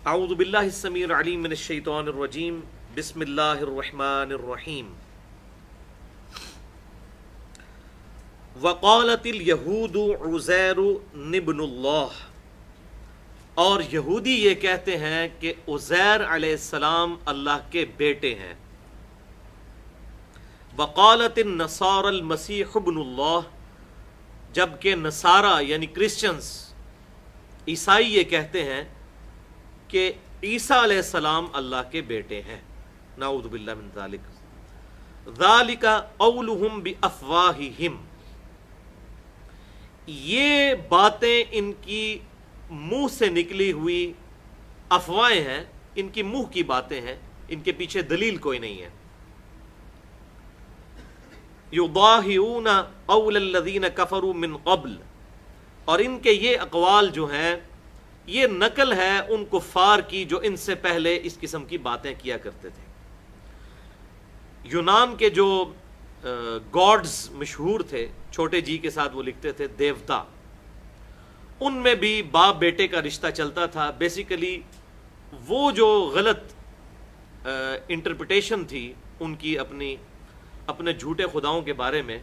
اعوذ باللہ السمیع العلیم من الشیطان الرجیم بسم اللہ الرحمن الرحیم وقالت الیہود عزیر ابن اللہ، اور یہودی یہ کہتے ہیں کہ عزیر علیہ السلام اللہ کے بیٹے ہیں۔ وقالت النصارى المسیح ابن اللہ، جبکہ نصارہ یعنی کرسچنز عیسائی یہ کہتے ہیں کہ عیسیٰ علیہ السلام اللہ کے بیٹے ہیں۔ نعوذ باللہ من ذالک ذالک قولہم بافواہہم، یہ باتیں ان کی منہ سے نکلی ہوئی افواہیں ہیں، ان کی منہ کی باتیں ہیں، ان کے پیچھے دلیل کوئی نہیں ہے۔ یضاہئون قول الذین کفروا من قبل، اور ان کے یہ اقوال جو ہیں یہ نقل ہے ان کفار کی جو ان سے پہلے اس قسم کی باتیں کیا کرتے تھے۔ یونان کے جو گاڈز مشہور تھے، چھوٹے جی کے ساتھ وہ لکھتے تھے دیوتا، ان میں بھی باپ بیٹے کا رشتہ چلتا تھا۔ بیسیکلی وہ جو غلط انٹرپریٹیشن تھی ان کی اپنے جھوٹے خداؤں کے بارے میں،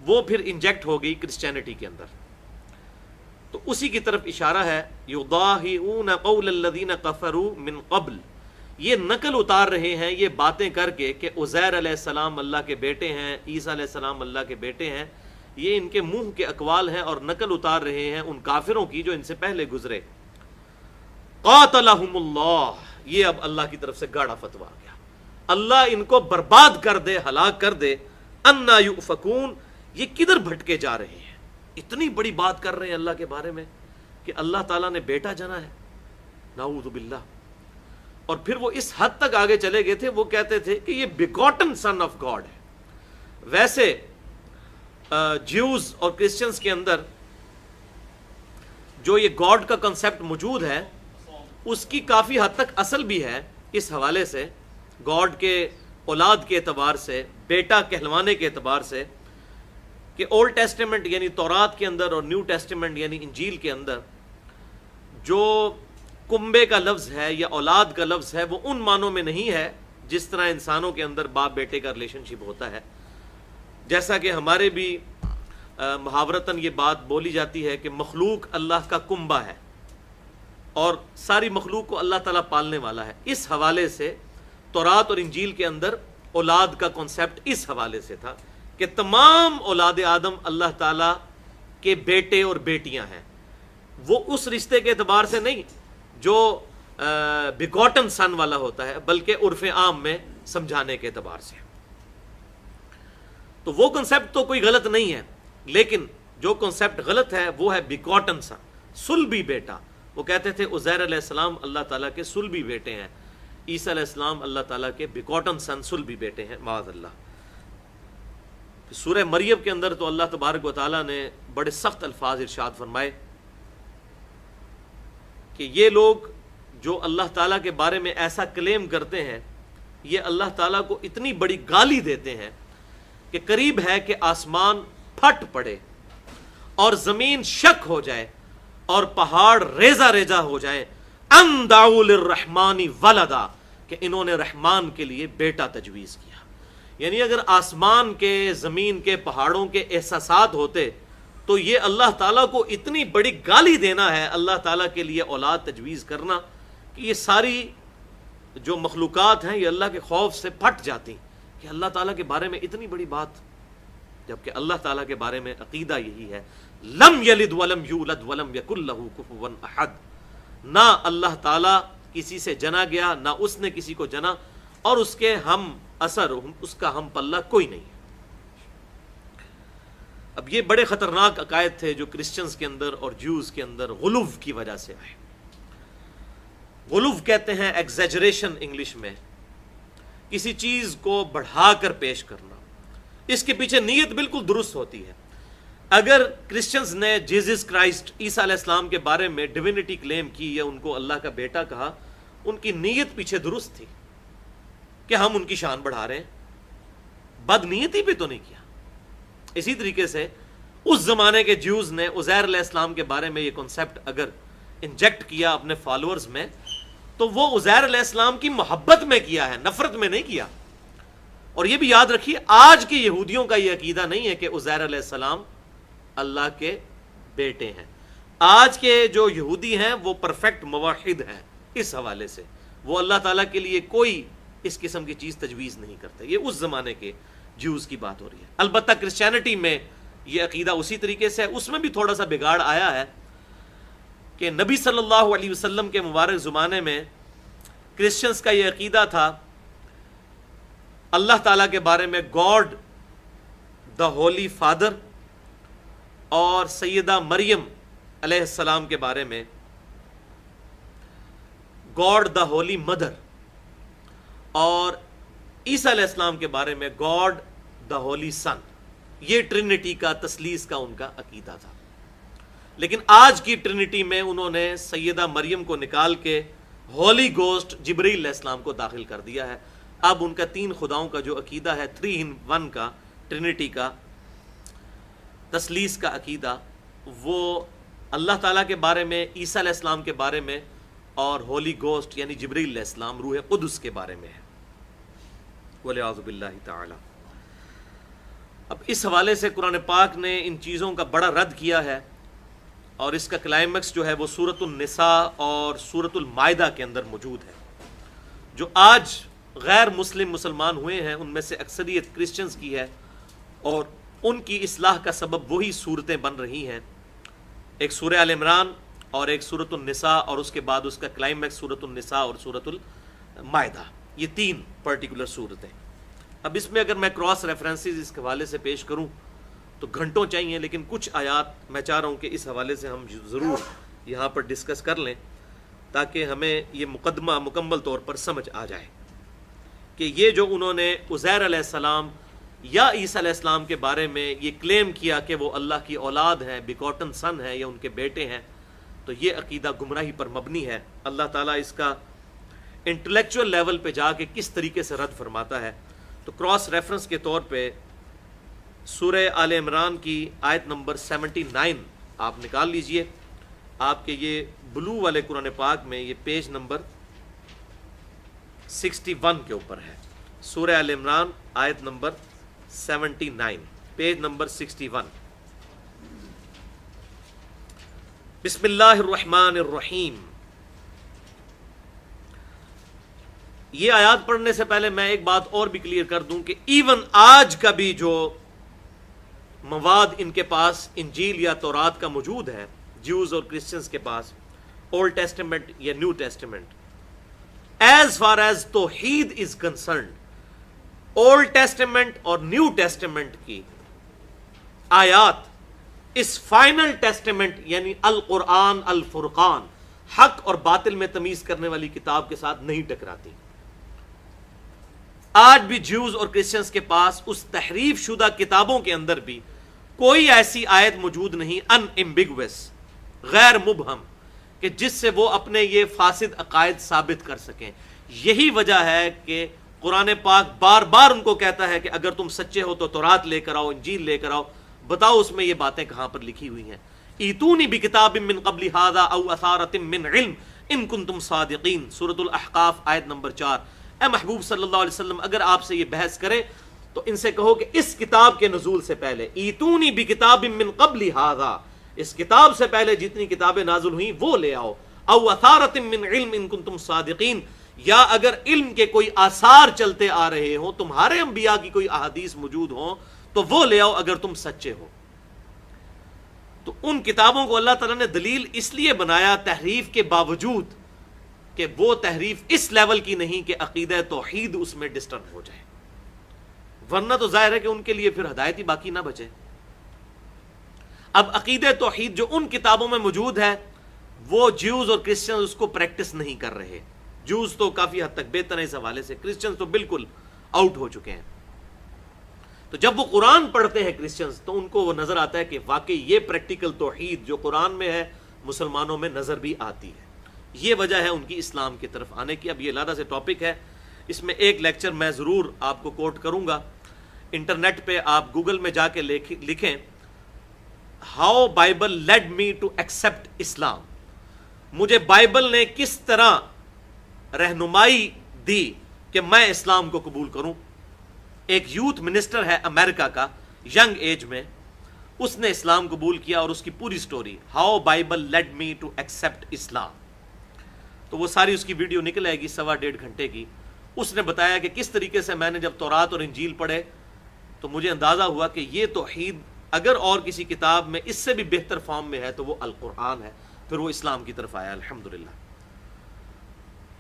وہ پھر انجیکٹ ہو گئی کرسچینٹی کے اندر، تو اسی کی طرف اشارہ ہے۔ یضاہئون قول الذین کفروا من قبل، یہ نقل اتار رہے ہیں یہ باتیں کر کے کہ عزیر علیہ السلام اللہ کے بیٹے ہیں، عیسیٰ علیہ السلام اللہ کے بیٹے ہیں، یہ ان کے منہ کے اقوال ہیں اور نقل اتار رہے ہیں ان کافروں کی جو ان سے پہلے گزرے۔ قاتلہم اللہ، یہ اب اللہ کی طرف سے گاڑا فتویٰ آ گیا، اللہ ان کو برباد کر دے، ہلاک کر دے۔ انا یؤفکون، یہ کدھر بھٹکے جا رہے ہیں؟ اتنی بڑی بات کر رہے ہیں اللہ کے بارے میں کہ اللہ تعالیٰ نے بیٹا جنا ہے، نعوذ باللہ۔ اور پھر وہ اس حد تک آگے چلے گئے تھے، وہ کہتے تھے کہ یہ بیگوٹن سن آف گاڈ ہے۔ ویسے جیوز اور کرسچنز کے اندر جو یہ گاڈ کا کنسیپٹ موجود ہے اس کی کافی حد تک اصل بھی ہے اس حوالے سے، گاڈ کے اولاد کے اعتبار سے، بیٹا کہلوانے کے اعتبار سے، کہ اولڈ ٹیسٹیمنٹ یعنی تورات کے اندر اور نیو ٹیسٹیمنٹ یعنی انجیل کے اندر جو کنبے کا لفظ ہے یا اولاد کا لفظ ہے وہ ان معنوں میں نہیں ہے جس طرح انسانوں کے اندر باپ بیٹے کا ریلیشن شپ ہوتا ہے۔ جیسا کہ ہمارے بھی محاورتاً یہ بات بولی جاتی ہے کہ مخلوق اللہ کا کنبہ ہے اور ساری مخلوق کو اللہ تعالیٰ پالنے والا ہے، اس حوالے سے تورات اور انجیل کے اندر اولاد کا کنسیپٹ اس حوالے سے تھا کہ تمام اولاد آدم اللہ تعالیٰ کے بیٹے اور بیٹیاں ہیں، وہ اس رشتے کے اعتبار سے نہیں جو بیگوٹن سن والا ہوتا ہے، بلکہ عرف عام میں سمجھانے کے اعتبار سے۔ تو وہ کنسیپٹ تو کوئی غلط نہیں ہے، لیکن جو کنسیپٹ غلط ہے وہ ہے بیگوٹن سن، صلبی بیٹا۔ وہ کہتے تھے عزیر علیہ السلام اللہ تعالیٰ کے صلبی بیٹے ہیں، عیسیٰ علیہ السلام اللہ تعالیٰ کے بیگوٹن سن صلبی بیٹے ہیں، معاذ اللہ۔ سورہ مریم کے اندر تو اللہ تبارک و تعالیٰ نے بڑے سخت الفاظ ارشاد فرمائے کہ یہ لوگ جو اللہ تعالیٰ کے بارے میں ایسا کلیم کرتے ہیں یہ اللہ تعالیٰ کو اتنی بڑی گالی دیتے ہیں کہ قریب ہے کہ آسمان پھٹ پڑے اور زمین شک ہو جائے اور پہاڑ ریزہ ریزہ ہو جائیں، ان دعوا للرحمن ولدا، کہ انہوں نے رحمان کے لیے بیٹا تجویز کیا۔ یعنی اگر آسمان کے، زمین کے، پہاڑوں کے احساسات ہوتے تو یہ اللہ تعالیٰ کو اتنی بڑی گالی دینا ہے، اللہ تعالیٰ کے لیے اولاد تجویز کرنا، کہ یہ ساری جو مخلوقات ہیں یہ اللہ کے خوف سے پھٹ جاتی کہ اللہ تعالیٰ کے بارے میں اتنی بڑی بات، جبکہ اللہ تعالیٰ کے بارے میں عقیدہ یہی ہے، لم یلد ولم یولد ولم یکن لہ کفوا احد، نہ اللہ تعالیٰ کسی سے جنا گیا نہ اس نے کسی کو جنا، اور اس کے ہم اثر، اس کا ہم پلہ کوئی نہیں ہے۔ اب یہ بڑے خطرناک عقائد تھے جو کرسچنز کے اندر اور جیوز کے اندر غلو کی وجہ سے آئے۔ غلو کہتے ہیں ایگزیجریشن انگلش میں، کسی چیز کو بڑھا کر پیش کرنا، اس کے پیچھے نیت بالکل درست ہوتی ہے۔ اگر کرسچنز نے جیزس کرائسٹ عیسیٰ علیہ السلام کے بارے میں ڈیوینٹی کلیم کی یا ان کو اللہ کا بیٹا کہا، ان کی نیت پیچھے درست تھی کہ ہم ان کی شان بڑھا رہے ہیں، بد نیتی پہ تو نہیں کیا۔ اسی طریقے سے اس زمانے کے جیوز نے عزیر علیہ السلام کے بارے میں یہ کنسیپٹ اگر انجیکٹ کیا اپنے فالوورز میں تو وہ عزیر علیہ السلام کی محبت میں کیا ہے، نفرت میں نہیں کیا. اور یہ بھی یاد رکھیے آج کے یہودیوں کا یہ عقیدہ نہیں ہے کہ عزیر علیہ السلام اللہ کے بیٹے ہیں. آج کے جو یہودی ہیں وہ پرفیکٹ موحد ہیں، اس حوالے سے وہ اللہ تعالیٰ کے لیے کوئی اس قسم کی چیز تجویز نہیں کرتے. یہ اس زمانے کے جیوز کی بات ہو رہی ہے. البتہ کرسچینٹی میں یہ عقیدہ اسی طریقے سے ہے. اس میں بھی تھوڑا سا بگاڑ آیا ہے کہ نبی صلی اللہ علیہ وسلم کے مبارک زمانے میں کرسچنز کا یہ عقیدہ تھا اللہ تعالیٰ کے بارے میں گاڈ دا ہولی فادر اور سیدہ مریم علیہ السلام کے بارے میں گاڈ دا ہولی مدر اور عیسیٰ علیہ السلام کے بارے میں گاڈ دا ہولی سن. یہ ٹرینٹی کا تثلیث کا ان کا عقیدہ تھا. لیکن آج کی ٹرینٹی میں انہوں نے سیدہ مریم کو نکال کے ہولی گوسٹ جبرائیل علیہ السلام کو داخل کر دیا ہے. اب ان کا 3 خداؤں کا جو عقیدہ ہے 3 in 1 کا ٹرینٹی کا تثلیث کا عقیدہ وہ اللہ تعالیٰ کے بارے میں، عیسیٰ علیہ السلام کے بارے میں اور ہولی گوسٹ یعنی جبرائیل علیہ السلام روح قدس کے بارے میں ہے. وَلِعَاذُ بِاللَّهِ تَعَالَى. اب اس حوالے سے قرآن پاک نے ان چیزوں کا بڑا رد کیا ہے اور اس کا کلائمیکس جو ہے وہ سورۃ النساء اور سورۃ المائدہ کے اندر موجود ہے. جو آج غیر مسلم مسلمان ہوئے ہیں ان میں سے اکثریت کرسچنز کی ہے اور ان کی اصلاح کا سبب وہی صورتیں بن رہی ہیں. ایک سورہ آل عمران اور ایک سورۃ النساء اور اس کے بعد اس کا کلائمیکس سورۃ النساء اور سورۃ المائدہ. یہ 3 پرٹیکولر صورتیں. اب اس میں اگر میں کراس ریفرنسز اس حوالے سے پیش کروں تو گھنٹوں چاہیے، لیکن کچھ آیات میں چاہ رہا ہوں کہ اس حوالے سے ہم ضرور یہاں پر ڈسکس کر لیں تاکہ ہمیں یہ مقدمہ مکمل طور پر سمجھ آ جائے کہ یہ جو انہوں نے عزیر علیہ السلام یا عیسیٰ علیہ السلام کے بارے میں یہ کلیم کیا کہ وہ اللہ کی اولاد ہیں، بیگوٹن سن ہے یا ان کے بیٹے ہیں، تو یہ عقیدہ گمراہی پر مبنی ہے. اللہ تعالیٰ اس کا انٹلیکچوئل لیول پہ جا کے کس طریقے سے رد فرماتا ہے. تو کراس ریفرنس کے طور پہ سورہ آل عمران کی آیت نمبر 79 آپ نکال لیجئے. آپ کے یہ بلو والے قرآن پاک میں یہ پیج نمبر 61 کے اوپر ہے. سورہ آل عمران آیت نمبر 79 پیج نمبر 61. بسم اللہ الرحمن الرحیم. یہ آیات پڑھنے سے پہلے میں ایک بات اور بھی کلیئر کر دوں کہ ایون آج کا بھی جو مواد ان کے پاس انجیل یا تورات کا موجود ہے، جیوز اور کرسچنز کے پاس، اولڈ ٹیسٹمنٹ یا new testament, as far as توحید از کنسرنڈ، اولڈ ٹیسٹمنٹ اور نیو ٹیسٹمنٹ کی آیات اس فائنل ٹیسٹمنٹ یعنی القرآن الفرقان، حق اور باطل میں تمیز کرنے والی کتاب کے ساتھ نہیں ٹکراتی. آج بھی جیوز اور کرسچنز کے پاس اس تحریف شدہ کتابوں کے اندر بھی کوئی ایسی آیت موجود نہیں ان ایمبیگوس، غیر مبہم، کہ جس سے وہ اپنے یہ فاسد عقائد ثابت کر سکیں. یہی وجہ ہے کہ قرآن پاک بار بار ان کو کہتا ہے کہ اگر تم سچے ہو تو تورات لے کر آؤ، انجیل لے کر آؤ، بتاؤ اس میں یہ باتیں کہاں پر لکھی ہوئی ہیں. ایتونی بکتاب من قبل ھذا او اثارۃ من علم ان کنتم صادقین، سورۃ الاحقاف آیت نمبر 4. اے محبوب صلی اللہ علیہ وسلم اگر آپ سے یہ بحث کرے تو ان سے کہو کہ اس کتاب کے نزول سے پہلے، ایتونی بکتاب من قبل ھذا، اس کتاب سے پہلے جتنی کتابیں نازل ہوئیں وہ لے آؤ، او اثارۃ من علم ان کنتم صادقین، یا اگر علم کے کوئی آثار چلتے آ رہے ہوں، تمہارے انبیاء کی کوئی احادیث موجود ہوں تو وہ لے آؤ اگر تم سچے ہو. تو ان کتابوں کو اللہ تعالیٰ نے دلیل اس لیے بنایا تحریف کے باوجود کہ وہ تحریف اس لیول کی نہیں کہ عقیدہ توحید اس میں ڈسٹرب ہو جائے، ورنہ تو ظاہر ہے کہ ان کے لیے پھر ہدایت ہی باقی نہ بچے. اب عقیدہ توحید جو ان کتابوں میں موجود ہے وہ جیوز اور کرسچن اس کو پریکٹس نہیں کر رہے. جیوز تو کافی حد تک بہتر ہے اس حوالے سے، کرسچن تو بالکل آؤٹ ہو چکے ہیں. تو جب وہ قرآن پڑھتے ہیں کرسچنز تو ان کو وہ نظر آتا ہے کہ واقعی یہ پریکٹیکل توحید جو قرآن میں ہے مسلمانوں میں نظر بھی آتی ہے. یہ وجہ ہے ان کی اسلام کی طرف آنے کی. اب یہ علیحدہ سے ٹاپک ہے، اس میں ایک لیکچر میں ضرور آپ کو کوٹ کروں گا. انٹرنیٹ پہ آپ گوگل میں جا کے لکھیں how Bible led me to accept Islam, مجھے بائبل نے کس طرح رہنمائی دی کہ میں اسلام کو قبول کروں. ایک یوتھ منسٹر ہے امریکہ کا ینگ ایج میں, اس نے اسلام قبول کیا اور اس کی پوری story how Bible led me to accept Islam, تو وہ ساری اس کی ویڈیو نکل آئے گی 1.5 گھنٹے کی. اس نے بتایا کہ کس طریقے سے میں نے جب تورات اور انجیل پڑھے تو مجھے اندازہ ہوا کہ یہ توحید اگر اور کسی کتاب میں اس سے بھی بہتر فارم میں ہے تو وہ القرآن ہے. پھر وہ اسلام کی طرف آیا الحمدللہ.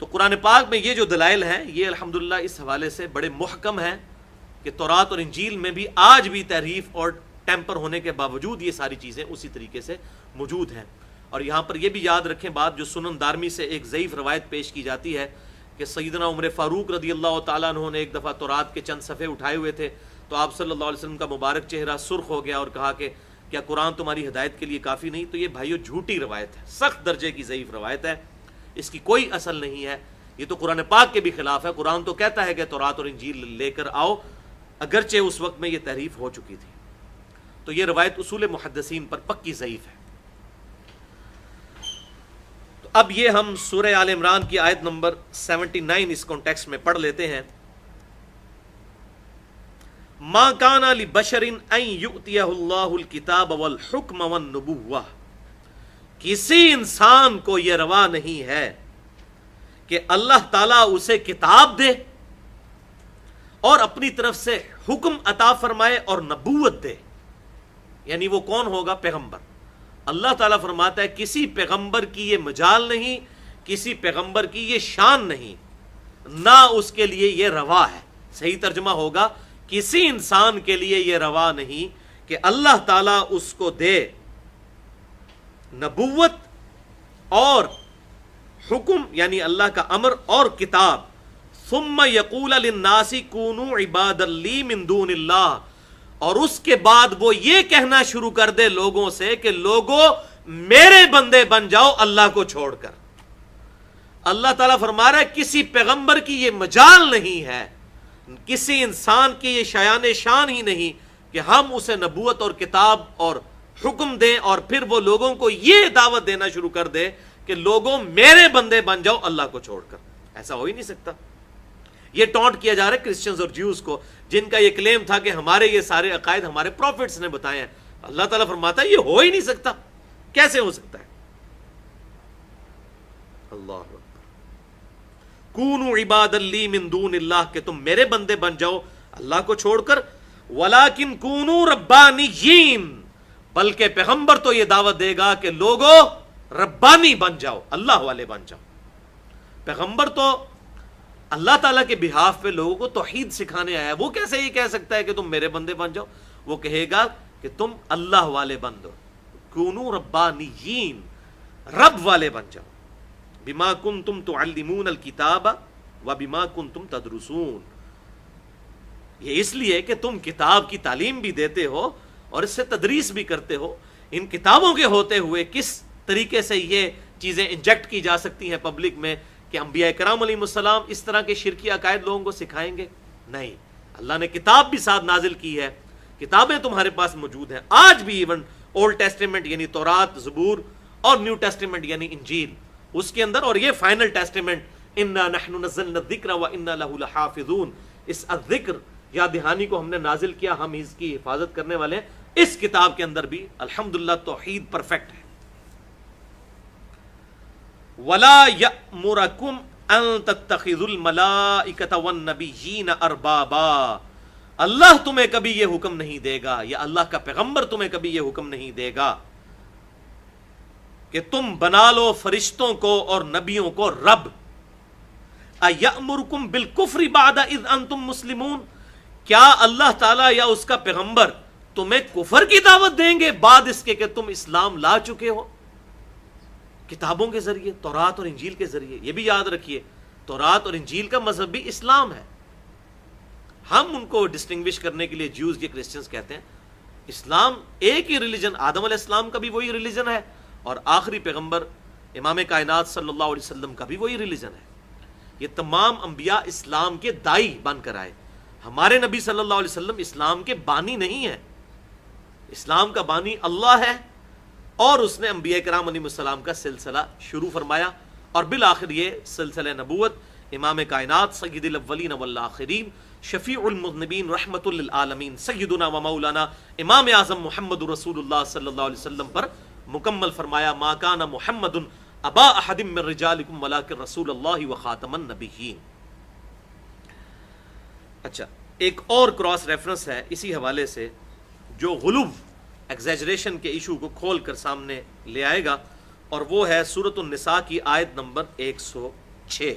تو قرآن پاک میں یہ جو دلائل ہیں یہ الحمدللہ اس حوالے سے بڑے محکم ہیں کہ تورات اور انجیل میں بھی آج بھی تحریف اور ٹیمپر ہونے کے باوجود یہ ساری چیزیں اسی طریقے سے موجود ہیں. اور یہاں پر یہ بھی یاد رکھیں بات جو سنن دارمی سے ایک ضعیف روایت پیش کی جاتی ہے کہ سیدنا عمر فاروق رضی اللہ تعالیٰ عنہ نے ایک دفعہ تورات کے چند صفحے اٹھائے ہوئے تھے تو آپ صلی اللہ علیہ وسلم کا مبارک چہرہ سرخ ہو گیا اور کہا کہ کیا قرآن تمہاری ہدایت کے لیے کافی نہیں؟ تو یہ بھائیو جھوٹی روایت ہے, سخت درجے کی ضعیف روایت ہے, اس کی کوئی اصل نہیں ہے. یہ تو قرآن پاک کے بھی خلاف ہے. قرآن تو کہتا ہے کہ تورات اور انجیل لے کر آؤ, اگرچہ اس وقت میں یہ تحریف ہو چکی تھی. تو یہ روایت اصول محدثین پر پکی ضعیف ہے. تو اب یہ ہم سورہ آل عمران کی آیت نمبر 79 اس کانٹیکسٹ میں پڑھ لیتے ہیں. ما کان لبشر ان یؤتیہ اللہ الکتاب والحکم والنبوہ, کسی انسان کو یہ روا نہیں ہے کہ اللہ تعالیٰ اسے کتاب دے اور اپنی طرف سے حکم عطا فرمائے اور نبوت دے. یعنی وہ کون ہوگا؟ پیغمبر. اللہ تعالیٰ فرماتا ہے کسی پیغمبر کی یہ مجال نہیں, کسی پیغمبر کی یہ شان نہیں, نہ اس کے لیے یہ روا ہے. صحیح ترجمہ ہوگا کسی انسان کے لیے یہ روا نہیں کہ اللہ تعالیٰ اس کو دے نبوت اور حکم یعنی اللہ کا امر اور کتاب, ثم یقول للناس کونوا عبادا لی من دون اللہ, اور اس کے بعد وہ یہ کہنا شروع کر دے لوگوں سے کہ لوگوں میرے بندے بن جاؤ اللہ کو چھوڑ کر. اللہ تعالیٰ فرما رہا ہے کسی پیغمبر کی یہ مجال نہیں ہے, کسی انسان کی یہ شایان شان ہی نہیں کہ ہم اسے نبوت اور کتاب اور حکم دیں اور پھر وہ لوگوں کو یہ دعوت دینا شروع کر دے کہ لوگوں میرے بندے بن جاؤ اللہ کو چھوڑ کر. ایسا ہو ہی نہیں سکتا. یہ ٹونٹ کیا جا رہا ہے کرسچنز اور جیوز کو جن کا یہ کلیم تھا کہ ہمارے یہ سارے عقائد ہمارے پروفٹس نے بتائے ہیں. اللہ تعالیٰ فرماتا ہے یہ ہو ہی نہیں سکتا. کیسے ہو سکتا ہے؟ اللہ اکبر. کونوا عبادا لی من دون اللہ, کہ تم میرے بندے بن جاؤ اللہ کو چھوڑ کر. ولیکن کونوا ربانیین, بلکہ پیغمبر تو یہ دعوت دے گا کہ لوگوں ربانی بن جاؤ, اللہ والے بن جاؤ. پیغمبر تو اللہ تعالیٰ کے بہاف پہ لوگوں کو توحید سکھانے آیا. وہ کیسے یہ کہہ سکتا ہے کہ تم میرے بندے بن جاؤ؟ وہ کہے گا کہ تم اللہ والے بن دو, کونوا ربانیین, رب والے بن جاؤ. بما کنتم تعلمون الکتاب وبما کنتم تدرسون, یہ اس لیے کہ تم کتاب کی تعلیم بھی دیتے ہو اور اس سے تدریس بھی کرتے ہو. ان کتابوں کے ہوتے ہوئے کس طریقے سے یہ چیزیں انجیکٹ کی جا سکتی ہیں پبلک میں کہ انبیاء کرام علیہ السلام اس طرح کے شرکی عقائد لوگوں کو سکھائیں گے؟ نہیں. اللہ نے کتاب بھی ساتھ نازل کی ہے, کتابیں تمہارے پاس موجود ہیں آج بھی. ایون اولڈ ٹیسٹیمنٹ یعنی تورات, زبور, اور نیو ٹیسٹیمنٹ یعنی انجیل اس کے اندر, اور یہ فائنل ٹیسٹیمنٹ انا نحن نزلنا الذکر وانا لہ لحافظون, اس الذکر یا دہانی کو ہم نے نازل کیا, ہم اس کی حفاظت کرنے والے ہیں. اس کتاب کے اندر بھی الحمدللہ توحید پرفیکٹ ہے. وَلَا يَأْمُرَكُمْ أَن تَتَّخِذُوا الْمَلَائِكَةَ وَالنَّبِيِّينَ أَرْبَابًا, اللہ تمہیں کبھی یہ حکم نہیں دے گا, یا اللہ کا پیغمبر تمہیں کبھی یہ حکم نہیں دے گا کہ تم بنا لو فرشتوں کو اور نبیوں کو رب. اَيَأْمُرُكُمْ بِالْكُفْرِ بَعْدَ إِذْ أَنْتُمْ مُسْلِمُونَ, کیا اللہ تعالیٰ یا اس کا پیغمبر تمہیں کفر کی دعوت دیں گے بعد اس کے کہ تم اسلام لا چکے ہو کتابوں کے ذریعے, تورات اور انجیل کے ذریعے. یہ بھی یاد رکھیے تورات اور انجیل کا مذہب بھی اسلام ہے. ہم ان کو ڈسٹنگوش کرنے کے لیے جیوز کے کرسچنز کہتے ہیں. اسلام ایک ہی ریلیجن, آدم علیہ السلام کا بھی وہی ریلیجن ہے اور آخری پیغمبر امام کائنات صلی اللہ علیہ وسلم کا بھی وہی ریلیجن ہے. یہ تمام انبیاء اسلام کے دائی بن کر آئے. ہمارے نبی صلی اللہ علیہ وسلم اسلام کے بانی نہیں ہیں. اسلام کا بانی اللہ ہے اور اس نے انبیاء کرام علیہ السلام کا سلسلہ شروع فرمایا اور بالآخر یہ سلسلہ نبوت امام کائنات سید الاولین والآخرین شفیع المذنبین رحمت للعالمین سیدنا و مولانا امام اعظم محمد رسول اللہ صلی اللہ علیہ وسلم پر مکمل فرمایا. ما کان محمد ابا احد من رجالکم ولکن رسول اللہ و خاتم النبیین. اچھا ایک اور کراس ریفرنس ہے اسی حوالے سے جو غلو ایگزیجریشن کے ایشو کو کھول کر سامنے لے آئے گا، اور وہ ہے سورۃ النساء کی آیت نمبر 106.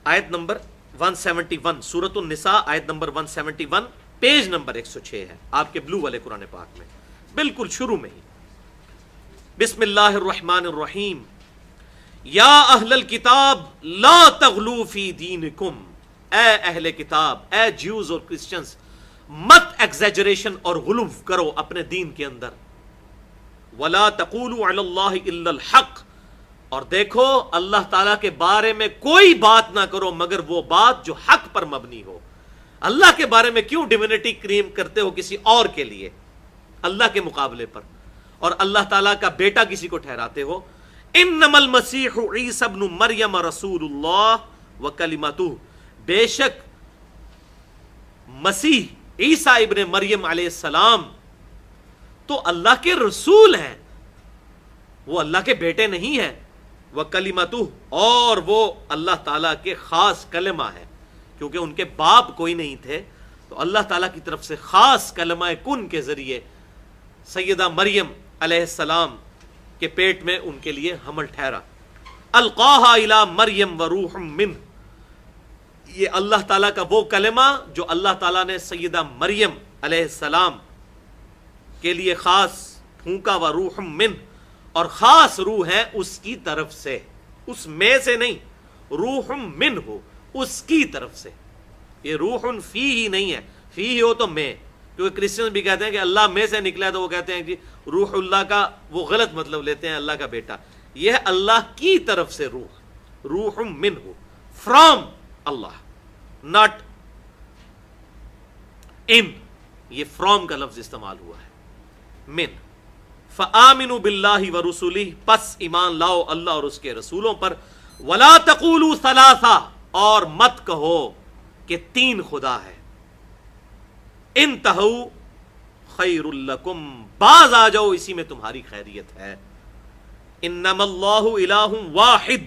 آیت نمبر 171 سورۃ النساء آیت نمبر 171 پیج نمبر 106 ہے آپ کے بلو والے قرآن پاک میں، بالکل شروع میں ہی. بسم اللہ الرحمن الرحیم. یا اہل الکتاب لا تغلو فی دینکم، اے اہل کتاب، اے جیوز اور کرسچنز، مت ایگزیجریشن اور غلو کرو اپنے دین کے اندر. ولا تقولوا علی اللہ الا الحق، اور دیکھو اللہ تعالیٰ کے بارے میں کوئی بات نہ کرو مگر وہ بات جو حق پر مبنی ہو. اللہ کے بارے میں کیوں ڈیوینٹی کریم کرتے ہو کسی اور کے لیے اللہ کے مقابلے پر، اور اللہ تعالیٰ کا بیٹا کسی کو ٹھہراتے ہو. انما المسیح عیسی ابن مریم رسول اللہ وکلمتہ، بے شک مسیح عیسیٰ ابن مریم علیہ السلام تو اللہ کے رسول ہیں، وہ اللہ کے بیٹے نہیں ہیں. وکلمتہ، اور وہ اللہ تعالیٰ کے خاص کلمہ ہے، کیونکہ ان کے باپ کوئی نہیں تھے تو اللہ تعالیٰ کی طرف سے خاص کلمہ کن کے ذریعے سیدہ مریم علیہ السلام کے پیٹ میں ان کے لیے حمل ٹھہرا. القاہا الی مریم وروح منہ، یہ اللہ تعالیٰ کا وہ کلمہ جو اللہ تعالیٰ نے سیدہ مریم علیہ السلام کے لیے خاص پھونکا. وروح منہ، اور خاص روح ہے اس کی طرف سے، اس میں سے نہیں، روح منہ ہو اس کی طرف سے. یہ روح فی ہی نہیں ہے، فی ہی ہو تو میں، کیونکہ کرسچن بھی کہتے ہیں کہ اللہ میں سے نکلا ہے تو وہ کہتے ہیں کہ روح اللہ کا وہ غلط مطلب لیتے ہیں، اللہ کا بیٹا. یہ اللہ کی طرف سے روح، روح منہ ہو، فرام اللہ، ناٹ ان. یہ فرام کا لفظ استعمال ہوا ہے، من. فآمنوا باللہ ورسولہ، پس ایمان لاؤ اللہ اور اس کے رسولوں پر. ولا تقولوا ثلاثہ، اور مت کہو کہ تین خدا ہے. انتہوا خیر لکم، باز آ جاؤ اسی میں تمہاری خیریت ہے. انما اللہ الہ واحد،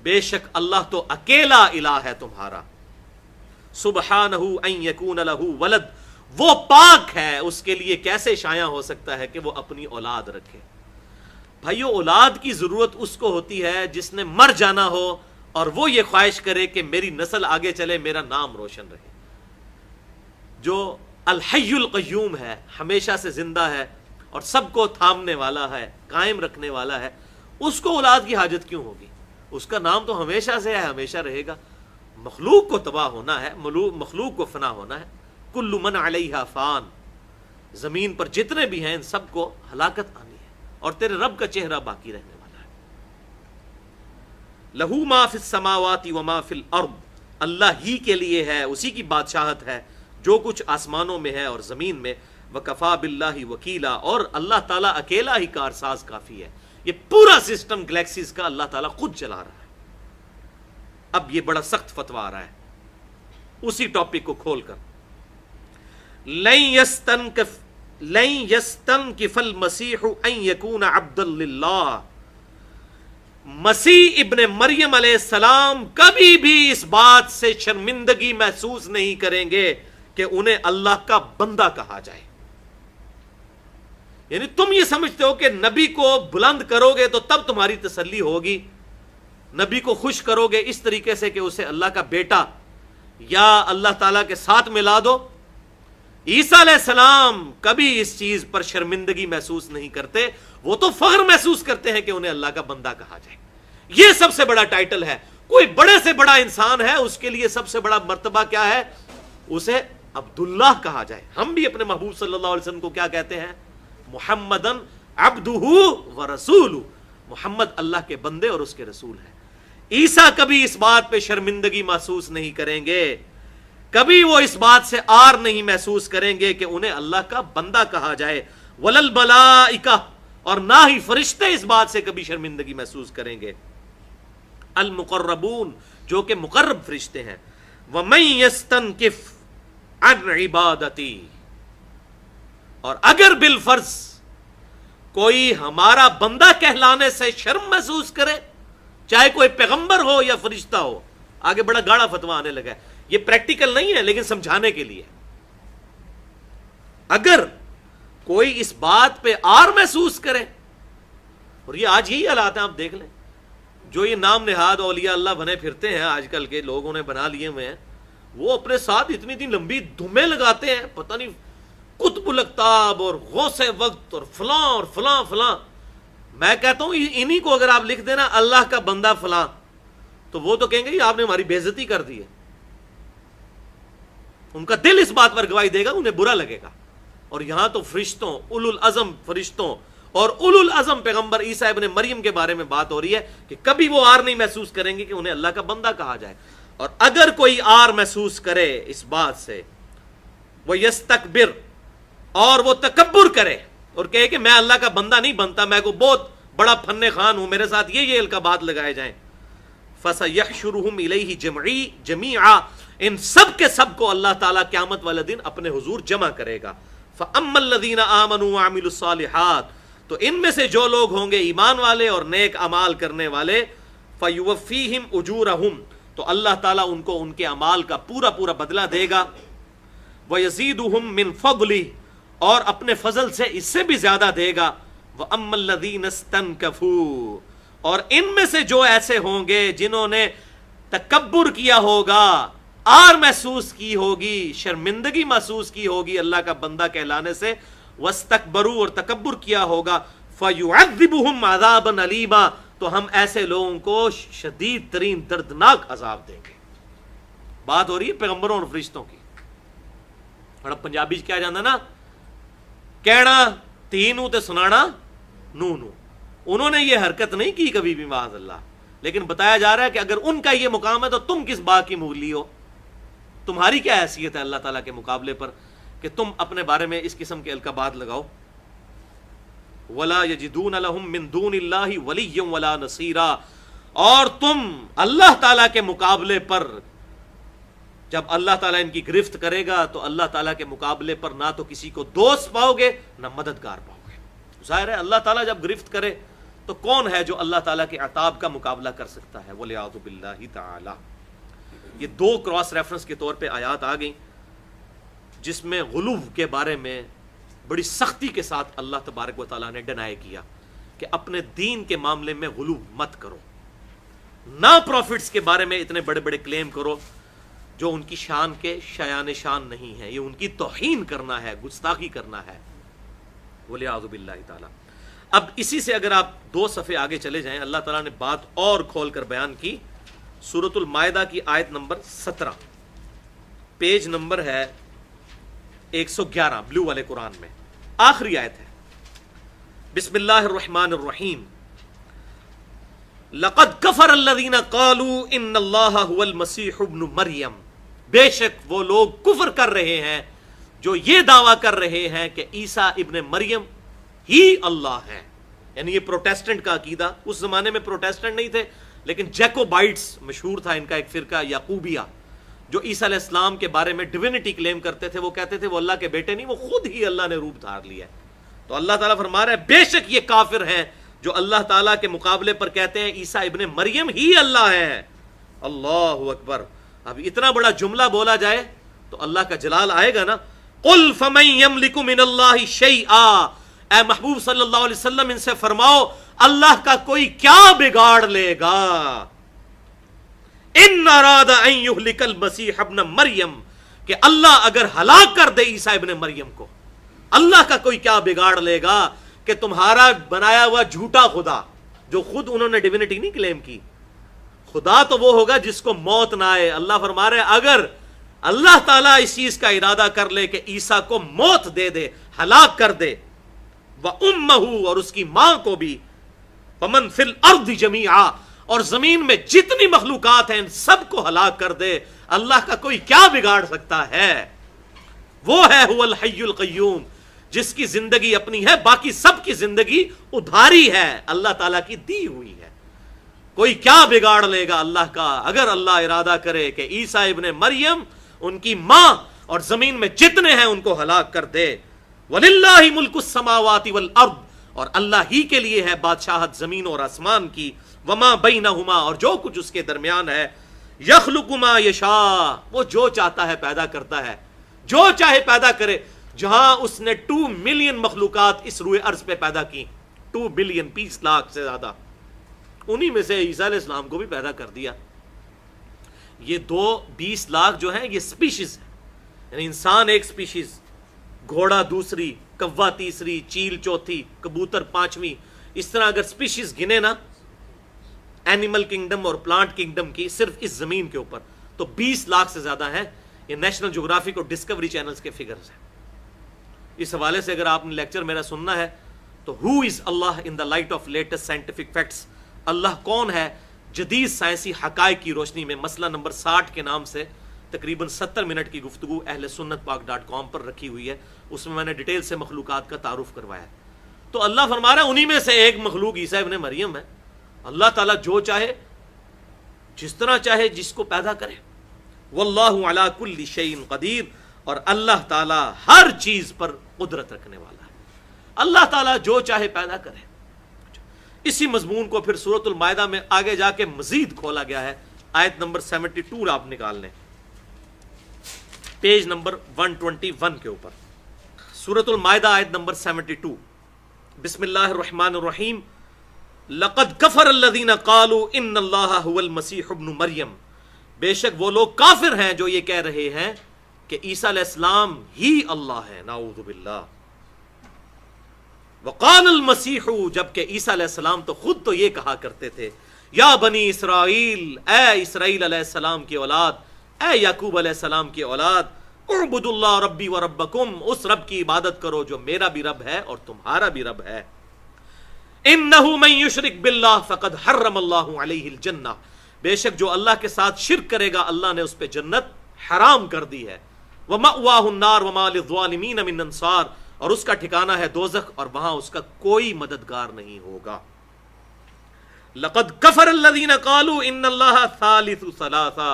بے شک اللہ تو اکیلا الہ ہے تمہارا. سبحانہ ان یکون لہ ولد، وہ پاک ہے، اس کے لیے کیسے شایع ہو سکتا ہے کہ وہ اپنی اولاد رکھے. بھائیو، اولاد کی ضرورت اس کو ہوتی ہے جس نے مر جانا ہو اور وہ یہ خواہش کرے کہ میری نسل آگے چلے، میرا نام روشن رہے. جو الحی القیوم ہے، ہمیشہ سے زندہ ہے اور سب کو تھامنے والا ہے، قائم رکھنے والا ہے، اس کو اولاد کی حاجت کیوں ہوگی؟ اس کا نام تو ہمیشہ سے ہے، ہمیشہ رہے گا. مخلوق کو تباہ ہونا ہے، مخلوق کو فنا ہونا ہے. کل من علیہا فان، زمین پر جتنے بھی ہیں ان سب کو ہلاکت آنی ہے، اور تیرے رب کا چہرہ باقی رہنے والا ہے. لہو ما فی السماوات و ما فی الارض، اللہ ہی کے لیے ہے، اسی کی بادشاہت ہے جو کچھ آسمانوں میں ہے اور زمین میں. وکفا باللہ وکیلا، اور اللہ تعالیٰ اکیلا ہی کارساز کافی ہے. یہ پورا سسٹم گلیکسیز کا اللہ تعالیٰ خود چلا رہا ہے. اب یہ بڑا سخت فتویٰ آ رہا ہے اسی ٹاپک کو کھول کر. لن يستنكف المسيح ان يكون عبدا لله، مسیح ابن مریم علیہ السلام کبھی بھی اس بات سے شرمندگی محسوس نہیں کریں گے کہ انہیں اللہ کا بندہ کہا جائے. یعنی تم یہ سمجھتے ہو کہ نبی کو بلند کرو گے تو تب تمہاری تسلی ہوگی، نبی کو خوش کرو گے اس طریقے سے کہ اسے اللہ کا بیٹا یا اللہ تعالیٰ کے ساتھ ملا دو. عیسیٰ علیہ السلام کبھی اس چیز پر شرمندگی محسوس نہیں کرتے، وہ تو فخر محسوس کرتے ہیں کہ انہیں اللہ کا بندہ کہا جائے. یہ سب سے بڑا ٹائٹل ہے. کوئی بڑے سے بڑا انسان ہے، اس کے لیے سب سے بڑا مرتبہ کیا ہے؟ اسے عبداللہ کہا جائے. ہم بھی اپنے محبوب صلی اللہ علیہ وسلم کو کیا کہتے ہیں؟ محمدن عبدہ ورسولہ، محمد اللہ کے بندے اور اس کے رسول ہیں. عیسیٰ کبھی اس بات پہ شرمندگی محسوس نہیں کریں گے، کبھی وہ اس بات سے آر نہیں محسوس کریں گے کہ انہیں اللہ کا بندہ کہا جائے. وللملائکہ، اور نہ ہی فرشتے اس بات سے کبھی شرمندگی محسوس کریں گے. المقربون جو کہ مقرب فرشتے ہیں. وَمَن يَسْتَنْكِفْ عَنْ عِبَادَتِي اور اگر بالفرض کوئی ہمارا بندہ کہلانے سے شرم محسوس کرے، چاہے کوئی پیغمبر ہو یا فرشتہ ہو. آگے بڑا گاڑا فتویٰ آنے لگا ہے، یہ پریکٹیکل نہیں ہے لیکن سمجھانے کے لیے. اگر کوئی اس بات پہ آر محسوس کرے، اور یہ آج یہی حالات ہیں، آپ دیکھ لیں جو یہ نام نہاد اولیاء اللہ بنے پھرتے ہیں آج کل کے لوگوں نے بنا لیے ہوئے ہیں، وہ اپنے ساتھ اتنی لمبی دھمیں لگاتے ہیں، پتہ نہیں قطب الاقطاب اور غوث وقت اور فلاں اور فلاں فلاں. میں کہتا ہوں انہی کو اگر آپ لکھ دینا اللہ کا بندہ فلاں، تو وہ تو کہیں گے آپ نے ہماری بے عزتی کر دی ہے. ان کا دل اس بات پر گواہی دے گا، انہیں برا لگے گا. اور یہاں تو فرشتوں، اولو العزم فرشتوں اور اولو العزم پیغمبر عیسیٰ ابن مریم کے بارے میں بات ہو رہی ہے کہ کبھی وہ آر نہیں محسوس کریں گے کہ انہیں اللہ کا بندہ کہا جائے. اور اگر کوئی آر محسوس کرے اس بات سے، وہ یستکبر اور وہ تکبر کرے اور کہے کہ میں اللہ کا بندہ نہیں بنتا، میں کو بہت بڑا فن خوان ہوں، میرے ساتھ یہ القابات لگائے جائیں. فَسَيَحْشُرُهُمْ إِلَيْهِ جَمِيعًا ان سب کے سب کو اللہ تعالیٰ قیامت والے دن اپنے حضور جمع کرے گا. فَأَمَّا الَّذِينَ آمَنُوا وَعَمِلُوا الصَّالِحَاتِ تو ان میں سے جو لوگ ہوں گے ایمان والے اور نیک اعمال کرنے والے، فَيُوَفِّيهِمْ أُجُورَهُمْ تو اللہ تعالیٰ ان کو ان کے اعمال کا پورا پورا بدلہ دے گا. وَيَزِيدُهُمْ مِنْ فَضْلِهِ اور اپنے فضل سے اس سے بھی زیادہ دے گا. وَأَمَّا الَّذِينَ اسْتَنْكَفُوا اور ان میں سے جو ایسے ہوں گے جنہوں نے تکبر کیا ہوگا، آر محسوس کی ہوگی، شرمندگی محسوس کی ہوگی اللہ کا بندہ کہلانے سے، وَاسْتَكْبَرُوا اور تکبر کیا ہوگا، فَيُعَذِّبُهُمْ عَذَابًا أَلِيمًا تو ہم ایسے لوگوں کو شدید ترین دردناک عذاب دیں گے. بات ہو رہی ہے پیغمبروں اور فرشتوں کی. اور اب پنجابی کیا جانا نا، کہنا تینوں تے سنانا نو نو. انہوں نے یہ حرکت نہیں کی کبھی بھی معاذ اللہ، لیکن بتایا جا رہا ہے کہ اگر ان کا یہ مقام ہے تو تم کس بات کی مولی ہو؟ تمہاری کیا حیثیت ہے اللہ تعالیٰ کے مقابلے پر کہ تم اپنے بارے میں اس قسم کے القابات لگاؤ؟ وَلَا يَجِدُونَ لَهُم مِّن دُونِ اللَّهِ وَلِيًّا وَلَا نَصِيرًا اور تم اللہ تعالیٰ کے مقابلے پر جب اللہ تعالیٰ ان کی گرفت کرے گا تو اللہ تعالیٰ کے مقابلے پر نہ تو کسی کو دوست پاؤ گے نہ مددگار پاؤ گے. ظاہر ہے اللہ تعالیٰ جب گرفت کرے تو کون ہے جو اللہ تعالیٰ کے عطاب کا مقابلہ کر سکتا ہے؟ وَلِعَاذُ بِاللَّهِ تَعَالَى. یہ دو کراس ریفرنس کے طور پہ آیات آ گئیں جس میں غلو کے بارے میں بڑی سختی کے ساتھ اللہ تبارک و تعالیٰ نے ڈینائی کیا کہ اپنے دین کے معاملے میں غلو مت کرو، نہ پروفٹس کے بارے میں اتنے بڑے بڑے کلیم کرو جو ان کی شان کے شایان شان نہیں ہے، یہ ان کی توہین کرنا ہے، گستاخی کرنا ہے. وَلِعَاذُ بِاللَّهِ تعالیٰ. اب اسی سے اگر آپ 2 صفحے آگے چلے جائیں، اللہ تعالیٰ نے بات اور کھول کر بیان کی. سورۃ المائدہ کی آیت نمبر 17، پیج نمبر ہے 111 بلو والے قرآن میں، آخری آیت ہے. بسم اللہ الرحمن الرحیم. لقد کفر الذین قالوا ان اللہ هو المسیح ابن مریم بے شک وہ لوگ کفر کر رہے ہیں جو یہ دعویٰ کر رہے ہیں کہ عیسیٰ ابن مریم ہی اللہ ہے. یعنی یہ پروٹیسٹنٹ کا عقیدہ، اس زمانے میں پروٹیسٹنٹ نہیں تھے لیکن جیکوبائٹس مشہور تھا ان کا ایک فرقہ یعقوبیہ، جو عیسیٰ علیہ السلام کے بارے میں ڈیوینٹی کلیم کرتے تھے. وہ کہتے تھے وہ اللہ کے بیٹے نہیں، وہ خود ہی اللہ نے روپ دھار لیا ہے. تو اللہ تعالیٰ فرما رہا ہے بے شک یہ کافر ہیں جو اللہ تعالیٰ کے مقابلے پر کہتے ہیں عیسیٰ ابن مریم ہی اللہ ہے. اللہ اکبر. اب اتنا بڑا جملہ بولا جائے تو اللہ کا جلال آئے گا نا. قل فمن یملک من اللہ شیئا، اے محبوب صلی اللہ علیہ وسلم ان سے فرماؤ اللہ کا کوئی کیا بگاڑ لے گا. ان اراد ان یہلک المسیح ابن مریم کہ اللہ اگر ہلاک کر دے عیسیٰ ابن مریم کو، اللہ کا کوئی کیا بگاڑ لے گا کہ تمہارا بنایا ہوا جھوٹا خدا، جو خود انہوں نے ڈیوینٹی نہیں کلیم کی، خدا تو وہ ہوگا جس کو موت نہ آئے. اللہ فرما رہے اگر اللہ تعالیٰ اس چیز کا ارادہ کر لے کہ عیسیٰ کو موت دے دے، ہلاک کر دے، وَأُمَّهُ اور اس کی ماں کو بھی، وَمَن فِي الْأَرْضِ جَمِيعًا اور زمین میں جتنی مخلوقات ہیں ان سب کو ہلاک کر دے، اللہ کا کوئی کیا بگاڑ سکتا ہے؟ وہ ہے هُوَ الْحَيُّ الْقَيُّومُ جس کی زندگی اپنی ہے، باقی سب کی زندگی ادھاری ہے، اللہ تعالیٰ کی دی ہوئی ہے۔ کوئی کیا بگاڑ لے گا اللہ کا؟ اگر اللہ ارادہ کرے کہ عیسیٰ ابن مریم، ان کی ماں اور زمین میں جتنے ہیں ان کو ہلاک کر دے۔ وَلِلَّهِ مُلْكُ السَّمَاوَاتِ وَالْأَرْضِ، اور اللہ ہی کے لیے ہے بادشاہت زمین اور آسمان کی، وَمَا بَيْنَهُمَا، اور جو کچھ اس کے درمیان ہے، يَخْلُقُ مَا يَشَاءُ، وہ جو چاہتا ہے پیدا کرتا ہے، جو چاہے پیدا کرے۔ جہاں اس نے 2 ملین مخلوقات اس روئے ارض پہ پیدا کی، 2 بلین 20 لاکھ سے زیادہ، انہی میں سے عیسیٰ علیہ السلام کو بھی پیدا کر دیا۔ یہ 20 لاکھ جو ہیں یہ سپیشیز ہیں، یعنی انسان ایک سپیشیز، گھوڑا دوسری، کوا تیسری، چیل چوتھی، کبوتر 5ویں، اس طرح اگر سپیشیز گنے نا اینیمل کنگڈم اور پلانٹ کنگڈم کی صرف اس زمین کے اوپر، تو 20 لاکھ سے زیادہ ہے۔ یہ نیشنل جغرافک اور ڈسکوری چینلز کے فگرز ہیں۔ اس حوالے سے اگر آپ نے لیکچر میرا سننا ہے تو who is Allah in the light of latest scientific facts, اللہ کون ہے جدید سائنسی حقائق کی روشنی میں، مسئلہ نمبر 60 کے نام سے تقریباً 70 منٹ کی گفتگو اہل سنت پاک .com پر رکھی ہوئی ہے، اس میں نے ڈیٹیل سے مخلوقات کا تعارف کروایا ہے۔ تو اللہ فرما رہا ہے انہی میں سے ایک مخلوق عیسیٰ ابن مریم ہے۔ اللہ تعالیٰ جو چاہے جس طرح چاہے جس کو پیدا کرے۔ واللہ علی کل شیء قدیر، اور اللہ تعالیٰ ہر چیز پر قدرت رکھنے والا ہے، اللہ تعالیٰ جو چاہے پیدا کرے۔ اسی مضمون کو پھر سورۃ المائدہ میں آگے جا کے مزید کھولا گیا ہے، آیت نمبر 72 آپ نکال لیں، پیج نمبر 121 کے اوپر، سورۃ المائدہ آیت نمبر 72۔ بسم اللہ الرحمن الرحیم۔ لقد کفر الذین قالوا ان اللہ هو المسیح ابن مریم، بے شک وہ لوگ کافر ہیں جو یہ کہہ رہے ہیں کہ عیسیٰ علیہ السلام ہی اللہ ہے، نعوذ باللہ۔ وقال المسیح، جبکہ عیسیٰ علیہ السلام تو خود تو یہ کہا کرتے تھے، یا بنی اسرائیل، اے اسرائیل علیہ السلام کی اولاد، اے یعقوب علیہ السلام کی اولاد، اعبدوا اللہ ربی و ربکم، اس رب کی عبادت کرو جو میرا بھی رب ہے اور تمہارا بھی رب ہے۔ انہ من یشرک باللہ فقد حرم اللہ علیہ الجنہ، بے شک جو اللہ کے ساتھ شرک کرے گا اللہ نے اس پہ جنت حرام کر دی ہے۔ ومأواہ النار وما للظالمین من انصار، اور اس کا ٹھکانہ ہے دوزخ اور وہاں اس کا کوئی مددگار نہیں ہوگا۔ لقد کفر الذین قالوا ان اللہ ثالث ثلاثہ،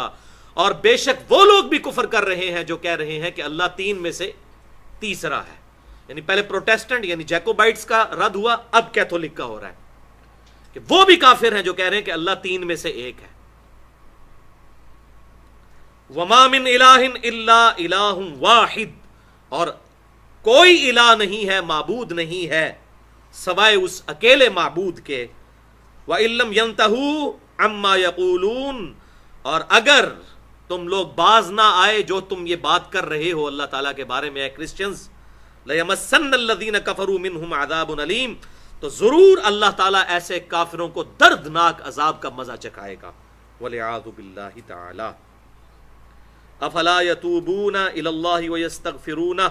اور بے شک وہ لوگ بھی کفر کر رہے ہیں جو کہہ رہے ہیں کہ اللہ 3 میں سے تیسرا ہے۔ یعنی پہلے پروٹیسٹنٹ یعنی جیکوبائٹس کا رد ہوا، اب کیتھولک کا ہو رہا ہے کہ وہ بھی کافر ہیں جو کہہ رہے ہیں کہ اللہ 3 میں سے ایک ہے۔ وما من الہ الا الہ واحد، اور کوئی الہ نہیں ہے، معبود نہیں ہے سوائے اس اکیلے معبود کے۔ وَإِن لَّمْ يَنْتَهُوا عَمَّا يَقُولُونَ، اور اگر تم لوگ باز نہ آئے جو تم یہ بات کر رہے ہو اللہ تعالیٰ کے بارے میں، اے کرسچنز، لَيَمَسَّنَّ الَّذِينَ كَفَرُوا مِنْهُمْ عَذَابٌ أَلِيمٌ، تو ضرور اللہ تعالیٰ ایسے کافروں کو دردناک عذاب کا مزہ چکھائے گا۔ وَلِعَاذُ بِاللَّهِ تَعَالَى افلا یتوبون الی اللہ ویستغفرونہ،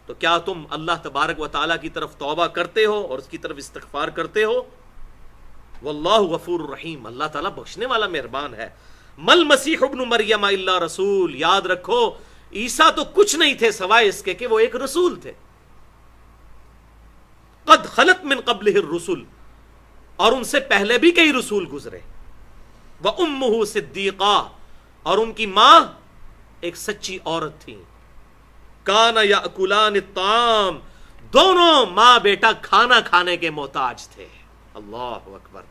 تو کیا تم اللہ تبارک و تعالیٰ کی طرف توبہ کرتے ہو اور اس کی طرف استغفار کرتے ہو؟ واللہ غفور الرحیم، اللہ تعالیٰ بخشنے والا مہربان ہے۔ مل مسیح ابن مریم الا رسول، یاد رکھو عیسیٰ تو کچھ نہیں تھے سوائے اس کے کہ وہ ایک رسول تھے۔ قد خلت من قبلہ الرسل، اور ان سے پہلے بھی کئی رسول گزرے۔ وامہ صدیقہ، اور ان کی ماں ایک سچی عورت تھی۔ کان یاکلان الطعام، دونوں ماں بیٹا کھانا کھانے کے محتاج تھے۔ اللہ اکبر،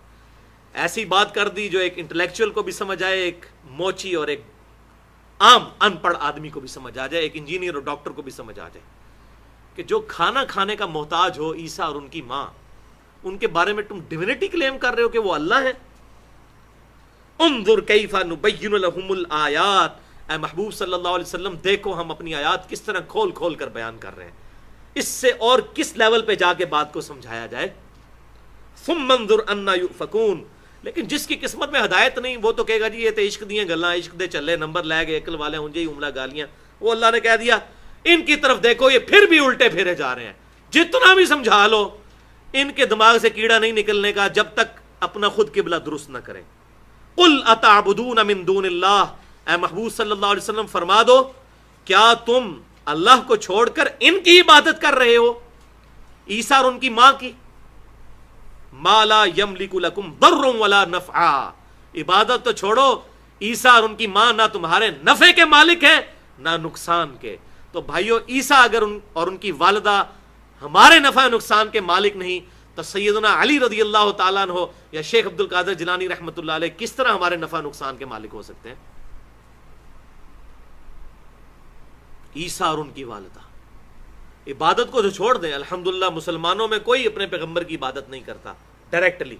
ایسی بات کر دی جو ایک انٹلیکچوئل کو بھی سمجھ آئے، ایک موچی اور ایک عام ان پڑھ آدمی کو بھی سمجھ آ جائے، ایک انجینئر اور ڈاکٹر کو بھی سمجھ آ جائے کہ جو کھانا کھانے کا محتاج ہو عیسیٰ اور ان کی ماں، ان کے بارے میں تم ڈیوینٹی کلیم کر رہے ہو کہ وہ اللہ ہے۔ انظر کیف نبین لہم الآیات، اے محبوب صلی اللہ علیہ وسلم دیکھو ہم اپنی آیات کس طرح کھول کھول کر بیان کر رہے ہیں، اس سے اور کس لیول پہ جا کے بات کو سمجھایا جائے۔ ثم انظر انا یؤفکون، لیکن جس کی قسمت میں ہدایت نہیں وہ تو کہے گا جی یہ تو عشق دیاں گلاں، عشق دے چلے نمبر لے گئے عقل والے ہوں جی عملہ گالیاں، وہ اللہ نے کہہ دیا ان کی طرف دیکھو یہ پھر بھی الٹے پھیرے جا رہے ہیں، جتنا بھی سمجھا لو ان کے دماغ سے کیڑا نہیں نکلنے کا جب تک اپنا خود قبلہ درست نہ کریں۔ قل اتعبدون من دون اللہ، اے محبوب صلی اللہ علیہ وسلم فرما دو کیا تم اللہ کو چھوڑ کر ان کی عبادت کر رہے ہو، عیسیٰ اور ان کی ماں کی. ما لا یملک لکم ضر ولا نفعا، عبادت تو چھوڑو، عیسیٰ اور ان کی ماں نہ تمہارے نفع کے مالک ہیں نہ نقصان کے. تو بھائیو عیسیٰ اگر اور ان کی والدہ ہمارے نفع نقصان کے مالک نہیں تو سیدنا علی رضی اللہ تعالیٰ عنہ یا شیخ عبد القادر جیلانی رحمۃ اللہ علیہ کس طرح ہمارے نفع نقصان کے مالک ہو سکتے ہیں؟ عیسیٰ اور ان کی والدہ. عبادت کو جو چھوڑ دیں، الحمدللہ مسلمانوں میں کوئی اپنے پیغمبر کی عبادت نہیں کرتا ڈائریکٹلی،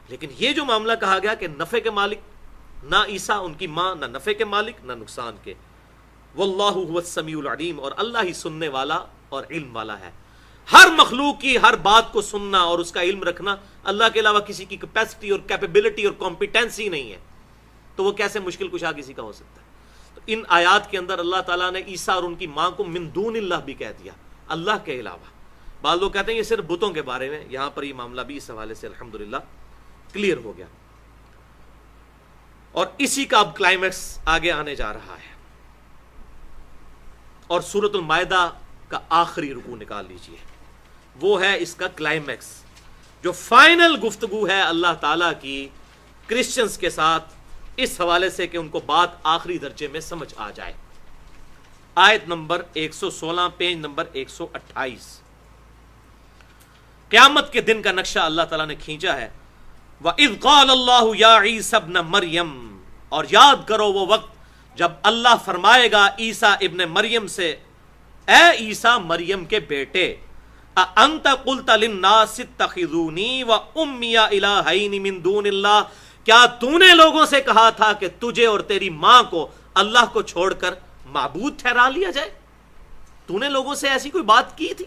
لیکن یہ جو معاملہ کہا گیا کہ نفع کے مالک نہ عیسیٰ ان کی ماں، نہ نفع کے مالک نہ نقصان کے. واللہ هو السمیع العلیم، اور اللہ ہی سننے والا اور علم والا ہے. ہر مخلوق کی ہر بات کو سننا اور اس کا علم رکھنا اللہ کے علاوہ کسی کی کیپیسٹی اور کیپیبلٹی اور کمپیٹنسی نہیں ہے، تو وہ کیسے مشکل کشا کسی کا ہو سکتا ہے؟ تو ان آیات کے اندر اللہ تعالیٰ نے عیسیٰ اور ان کی ماں کو من دون اللہ بھی کہہ دیا، اللہ کے علاوہ. بعض لوگ کہتے ہیں یہ صرف بتوں کے بارے میں، یہاں پر یہ معاملہ بھی اس حوالے سے الحمدللہ کلیئر ہو گیا. اور اسی کا اب کلائمیکس آگے آنے جا رہا ہے، اور سورۃ المائدہ کا آخری رکوع نکال لیجئے، وہ ہے اس کا کلائمیکس، جو فائنل گفتگو ہے اللہ تعالیٰ کی کرسچنز کے ساتھ اس حوالے سے کہ ان کو بات آخری درجے میں سمجھ آ جائے. آیت نمبر 116، پیج نمبر 128. قیامت کے دن کا نقشہ اللہ تعالیٰ نے کھینچا ہے. وَإِذْ قَالَ اللَّهُ يَا عِيسَى ابْنَ مَرْيَمَ، اور یاد کرو وہ وقت جب اللہ فرمائے گا عیسیٰ ابن مریم سے، اے عیسیٰ مریم کے بیٹے، أَأَنْتَ قُلْتَ لِلنَّاسِ اتَّخِذُونِي وَأُمِّيَ إِلَٰهَيْنِ مِن دُونِ اللَّهِ، کیا تو نے لوگوں سے کہا تھا کہ تجھے اور تیری ماں کو اللہ کو چھوڑ کر معبود ٹھہرا لیا جائے؟ تو نے لوگوں سے ایسی کوئی بات کی تھی؟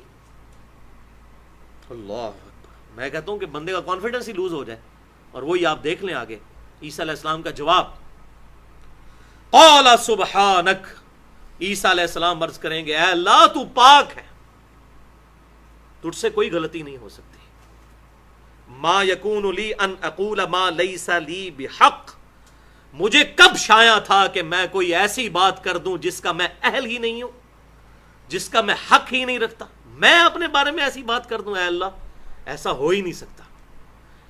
اللہ اکبر. میں کہتا ہوں کہ بندے کا کانفیڈنس ہی لوز ہو جائے. اور وہی آپ دیکھ لیں آگے عیسیٰ علیہ السلام کا جواب. قال سبحانک، عیسیٰ علیہ السلام عرض کریں گے اے اللہ تو پاک ہے، تجھ سے کوئی غلطی نہیں ہو سکتی. ما یکون لی ان اقول ما لیس لی بحق، مجھے کب شایع تھا کہ میں کوئی ایسی بات کر دوں جس کا میں اہل ہی نہیں ہوں، جس کا میں حق ہی نہیں رکھتا. میں اپنے بارے میں ایسی بات کر دوں؟ اے اللہ ایسا ہو ہی نہیں سکتا.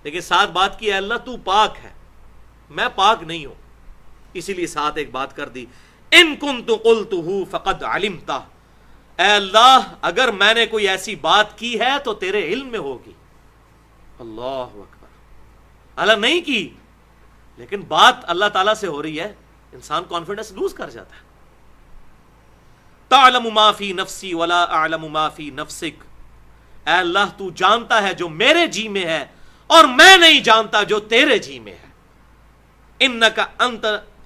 لیکن ساتھ بات کی اے اللہ تو پاک ہے، میں پاک نہیں ہوں. اسی لیے ساتھ ایک بات کر دی، ان کنت قلتہ فقد علمتہ، اے اللہ اگر میں نے کوئی ایسی بات کی ہے تو تیرے علم میں ہوگی. اللہ اکبر. اللہ نہیں کی لیکن بات اللہ تعالیٰ سے ہو رہی ہے، انسان کانفیڈنس لوز کر جاتا ہے. تعلم ما فی نفسی ولا اعلم ما فی نفسک، اے اللہ تو جانتا ہے جو میرے جی میں ہے اور میں نہیں جانتا جو تیرے جی میں ہے. انک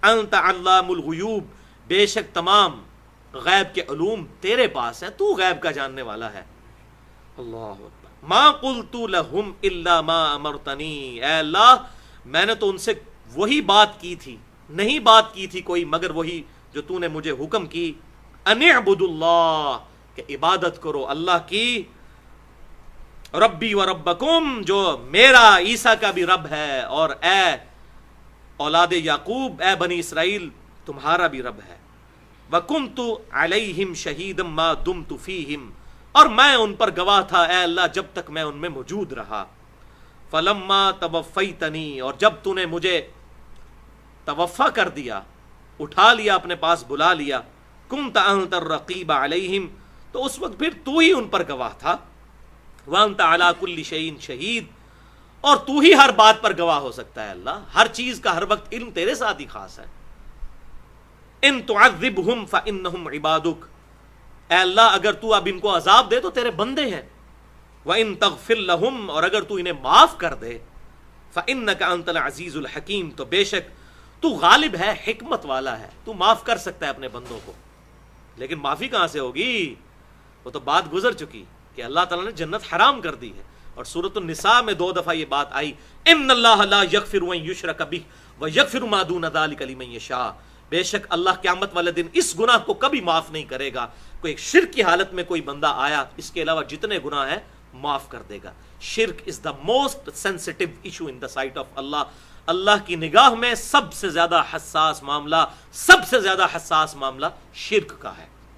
انت علام الغیوب، بے شک تمام غیب کے علوم تیرے پاس ہے، تو غیب کا جاننے والا ہے. اللہ اکبر. ما قلت لهم الا ما امرتنی، اے اللہ میں نے تو ان سے وہی بات کی تھی، نہیں بات کی تھی کوئی مگر وہی جو تو نے مجھے حکم کی. ان اعبدوا اللہ، کہ عبادت کرو اللہ کی. ربی و ربکم، جو میرا عیسیٰ کا بھی رب ہے اور اے اولاد یعقوب، اے بنی اسرائیل تمہارا بھی رب ہے. وکنت علیہم شہیدا ما دمت فیہم، اور میں ان پر گواہ تھا اے اللہ جب تک میں ان میں موجود رہا. فلما توفیتنی، اور جب تو نے مجھے توفا کر دیا، اٹھا لیا اپنے پاس بلا لیا، کنت انت الرقیب علیہم، تو اس وقت پھر تو ہی ان پر گواہ تھا. وانت علی کل شیء شہید، اور تو ہی ہر بات پر گواہ ہو سکتا ہے. اللہ ہر چیز کا ہر وقت علم تیرے ساتھ ہی خاص ہے. ان تعذبہم فانہم عبادک، اے اللہ اگر تو اب ان کو عذاب دے تو تیرے بندے ہیں. وَإِن تَغْفِرْ لَهُمْ، اور اگر تو انہیں معاف کر دے، فَإِنَّكَ أَنْتَ الْعَزِيزُ الْحَكِيمُ، تو بے شک تو غالب ہے، حکمت والا ہے، تو معاف کر سکتا ہے اپنے بندوں کو. لیکن معافی کہاں سے ہوگی؟ وہ تو بات گزر چکی کہ اللہ تعالیٰ نے جنت حرام کر دی ہے. اور سورۃ النساء میں 2 دفعہ یہ بات آئی، ان اللہ لا یغفر ان یشرک بہ ویغفر ما دون ذلک لمن یشاء، بے شک اللہ قیامت والے دن اس گناہ کو کبھی معاف نہیں کرے گا. کوئی ایک شرک کی حالت میں کوئی بندہ آیا، اس کے علاوہ جتنے گناہ ہیں معاف کر دے گا. Shirk is the most sensitive issue in the sight of Allah. اللہ کی نگاہ میں سب سے زیادہ حساس معاملہ، سب سے زیادہ حساس معاملہ شرک کا ہے.